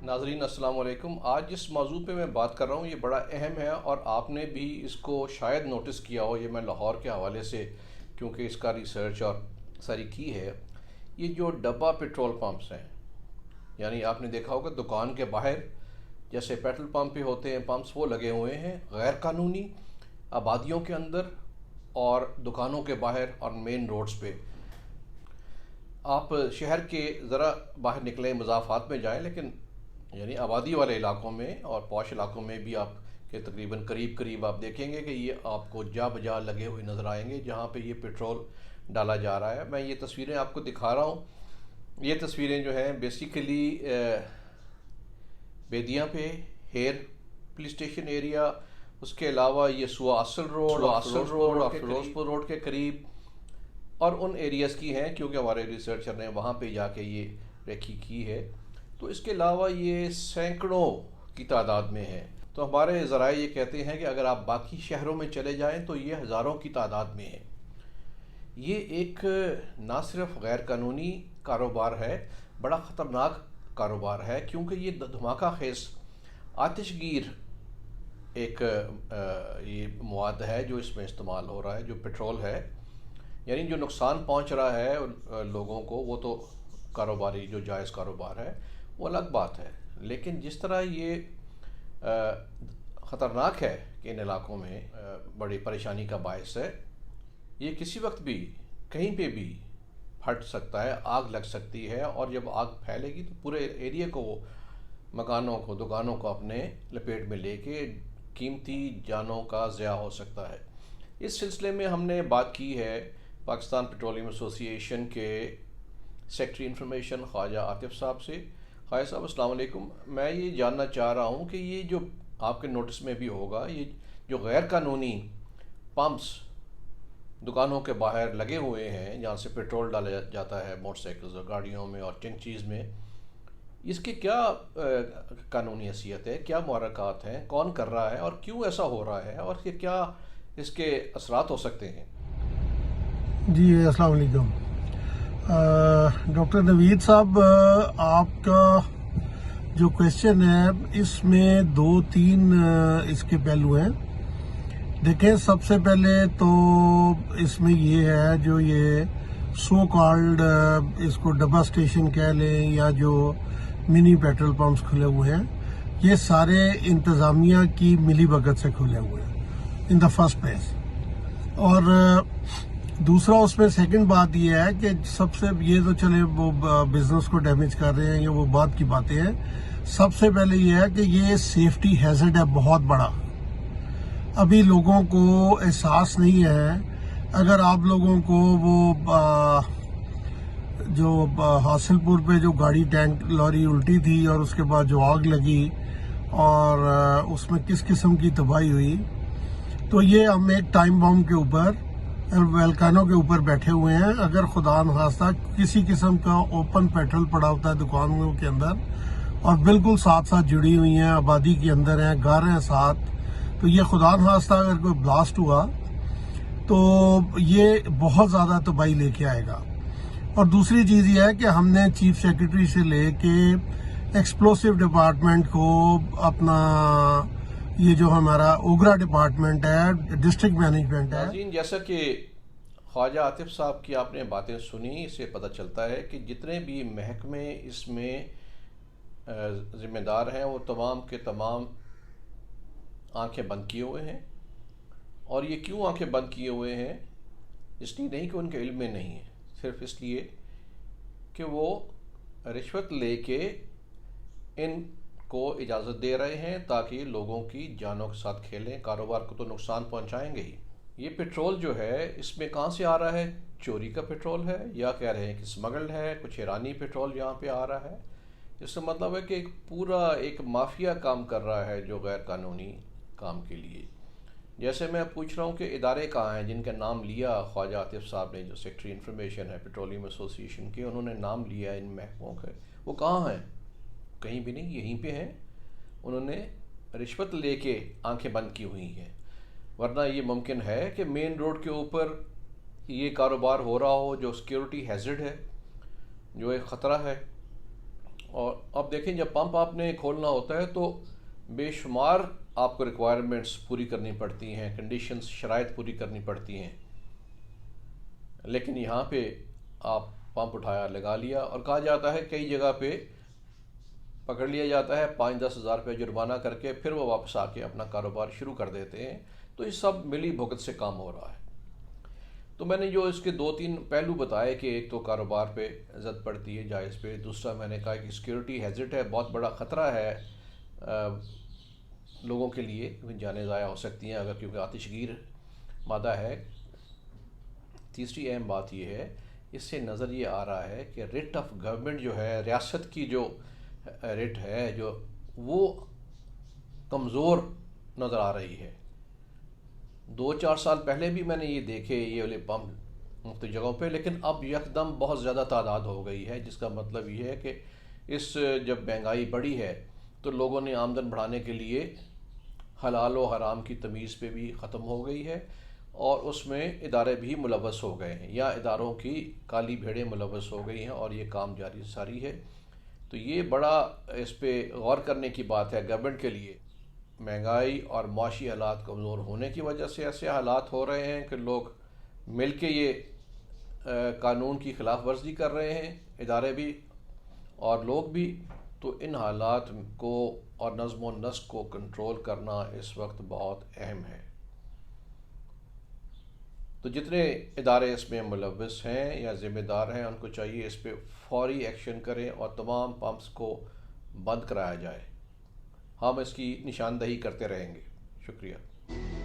नाजरीन अस्सलाम वालेकुम। आज जिस मौजू पे मैं बात कर रहा हूँ ये बड़ा अहम है और आपने भी इसको शायद नोटिस किया हो। ये मैं लाहौर के हवाले से क्योंकि इसका रिसर्च और सारी की है। ये जो डब्बा पेट्रोल पंप्स हैं, यानी आपने देखा होगा दुकान के बाहर जैसे पेट्रोल पंप पे होते हैं पंप्स, वो लगे हुए हैं गैर कानूनी आबादियों के अंदर और दुकानों के बाहर और मेन रोड्स पे। आप शहर के ज़रा बाहर निकलें, मज़ाफ़ात में जाएं, लेकिन यानी आबादी वाले इलाकों में और पॉश इलाकों में भी आपके तकरीबन करीब करीब आप देखेंगे कि ये आपको जा बजा लगे हुए नज़र आएंगे जहाँ पे ये पेट्रोल डाला जा रहा है। मैं ये तस्वीरें आपको दिखा रहा हूँ। ये तस्वीरें जो हैं बेसिकली बेदिया पे हेयर पुलिस स्टेशन एरिया, उसके अलावा ये सुआसल रोड और फिरोजपुर रोड के करीब और उन एरियाज़ की हैं, क्योंकि हमारे रिसर्चर ने वहाँ पे जाके ये रेखी की है। तो इसके अलावा ये सैकड़ों की तादाद में है। तो हमारे ज़राए ये कहते हैं कि अगर आप बाकी शहरों में चले जाएं तो ये हज़ारों की तादाद में है। ये एक ना सिर्फ गैर कानूनी कारोबार है, बड़ा ख़तरनाक कारोबार है, क्योंकि ये धमाका खेज आतिशगीर एक ये मवाद है जो इसमें इस्तेमाल हो रहा है, जो पेट्रोल है। यानी जो नुकसान पहुंच रहा है लोगों को, वो तो कारोबारी जो जायज़ कारोबार है वो अलग बात है, लेकिन जिस तरह ये ख़तरनाक है कि इन इलाकों में बड़ी परेशानी का बायस है। ये किसी वक्त भी कहीं पे भी फट सकता है, आग लग सकती है, और जब आग फैलेगी तो पूरे एरिया को, मकानों को, दुकानों को अपने लपेट में लेके कीमती जानों का ज़िया हो सकता है। इस सिलसिले में हमने बात की है पाकिस्तान पेट्रोलियम एसोसिएशन के सेक्रेटरी इंफॉर्मेशन ख्वाजा आतिफ साहब से। ख्वाजा साहब अस्सलाम वालेकुम। मैं ये जानना चाह रहा हूँ कि ये जो आपके नोटिस में भी होगा, ये जो गैर कानूनी पंप्स दुकानों के बाहर लगे हुए हैं जहाँ से पेट्रोल डाला जाता है मोटरसाइकिल्स और गाड़ियों में और जिन चीज़ में, इसकी क्या कानूनी हैसियत है, क्या मुहर्रकात हैं, कौन कर रहा है और क्यों ऐसा हो रहा है, और ये क्या इसके असरात हो सकते हैं? जी अस्सलाम वालेकुम। डॉक्टर नवीद साहब, आपका जो क्वेश्चन है इसमें दो तीन इसके पहलू हैं। देखें, सबसे पहले तो इसमें ये है जो ये सो कॉल्ड इसको डब्बा स्टेशन कह लें या जो मिनी पेट्रोल पंप्स खुले हुए हैं, ये सारे इंतज़ामिया की मिली भगत से खुले हुए हैं इन द फर्स्ट प्लेस। और दूसरा उसमें सेकंड बात यह है कि सबसे ये तो चले वो बिजनेस को डैमेज कर रहे हैं, ये वो बात की बातें हैं। सबसे पहले ये है कि ये सेफ्टी हैजर्ड है बहुत बड़ा। अभी लोगों को एहसास नहीं है। अगर आप लोगों को वो जो हासिलपुर पे जो गाड़ी टैंक लॉरी उल्टी थी और उसके बाद जो आग लगी और उसमें किस किस्म की तबाही हुई, तो ये हम एक टाइम बम के ऊपर वैल्कानों के ऊपर बैठे हुए हैं। अगर खुदा न खास्ता किसी किस्म का ओपन पेट्रोल पड़ा होता है दुकानों के अंदर और बिल्कुल साथ साथ जुड़ी हुई हैं, आबादी के अंदर हैं, घर हैं साथ, तो ये खुदा न खास्ता अगर कोई ब्लास्ट हुआ तो ये बहुत ज्यादा तबाही लेके आएगा। और दूसरी चीज ये है कि हमने चीफ सेक्रेटरी से लेके एक्सप्लोसिव डिपार्टमेंट को, अपना ये जो हमारा ओगरा डिपार्टमेंट है, डिस्ट्रिक्ट मैनेजमेंट है। जैसा कि ख्वाजा आतिफ साहब की आपने बातें सुनी, इससे पता चलता है कि जितने भी महकमे इसमें जिम्मेदार हैं वो तमाम के तमाम आंखें बंद किए हुए हैं। और ये क्यों आंखें बंद किए हुए हैं? इसलिए नहीं कि उनके इल्म में नहीं है, सिर्फ इसलिए कि वो रिश्वत लेके इनको इजाज़त दे रहे हैं ताकि लोगों की जानों के साथ खेलें। कारोबार को तो नुकसान पहुंचाएंगे ही। ये पेट्रोल जो है इसमें कहाँ से आ रहा है? चोरी का पेट्रोल है या कह रहे हैं कि स्मगल्ड है, कुछ ईरानी पेट्रोल यहाँ पे आ रहा है। इसका मतलब है कि एक पूरा एक माफिया काम कर रहा है जो गैर कानूनी काम के लिए। जैसे मैं पूछ रहा हूँ कि इदारे कहाँ हैं जिनका नाम लिया ख्वाजा आतिफ साहब ने, जो सेक्रेटरी इंफॉर्मेशन है पेट्रोलियम एसोसिएशन के, उन्होंने नाम लिया इन महकमों के, वो कहाँ हैं? कहीं भी नहीं, यहीं पे हैं। उन्होंने रिश्वत लेके आंखें बंद की हुई हैं। वरना ये मुमकिन है कि मेन रोड के ऊपर ये कारोबार हो रहा हो जो सिक्योरिटी हैजर्ड है, जो एक ख़तरा है, और अब देखें, जब पंप आपने खोलना होता है तो बेशुमार आपको रिक्वायरमेंट्स पूरी करनी पड़ती हैं, कंडीशंस, शराइत पूरी करनी पड़ती हैं। लेकिन यहाँ पे आप पंप उठाया, लगा लिया, और कहा जाता है कई जगह पे पकड़ लिया जाता है, 5-10 हज़ार रुपये जुर्माना करके फिर वो वापस आके अपना कारोबार शुरू कर देते हैं। तो ये सब मिली भुगत से काम हो रहा है। तो मैंने जो इसके 2-3 पहलू बताए कि एक तो कारोबार पे जद पड़ती है जायज़ पे, दूसरा मैंने कहा कि सिक्योरिटी हैज़र्ड है, बहुत बड़ा ख़तरा है लोगों के लिए, जानें ज़ाया हो सकती हैं अगर, क्योंकि आतिशगीर मादा है। तीसरी अहम बात यह है, इससे नज़र ये आ रहा है कि रेट ऑफ गवर्नमेंट जो है, रियासत की जो रेट है, जो वो कमज़ोर नज़र आ रही है। 2-4 साल पहले भी मैंने ये देखे ये वाले पंप मुख्त जगहों पे, लेकिन अब यकदम बहुत ज़्यादा तादाद हो गई है, जिसका मतलब ये है कि इस जब महंगाई बढ़ी है तो लोगों ने आमदन बढ़ाने के लिए हलाल व हराम की तमीज़ पे भी ख़त्म हो गई है, और उसमें इदारे भी मुलव्वस हो गए हैं, या इदारों की काली भेड़ें मुलव्वस हो गई हैं, और ये काम जारी सारी है। तो ये बड़ा इस पे गौर करने की बात है गवर्नमेंट के लिए। महंगाई और माशी हालात कमज़ोर होने की वजह से ऐसे हालात हो रहे हैं कि लोग मिल के ये कानून की खिलाफ वर्जी कर रहे हैं, इदारे भी और लोग भी। तो इन हालात को और नज़्म व नस्क को कंट्रोल करना इस वक्त बहुत अहम है। तो जितने इदारे इसमें मुलव्वस हैं या ज़िम्मेदार हैं, उनको चाहिए इस पर फौरी एक्शन करें और तमाम पंप्स को बंद कराया जाए। हम इसकी निशानदही करते रहेंगे। शुक्रिया।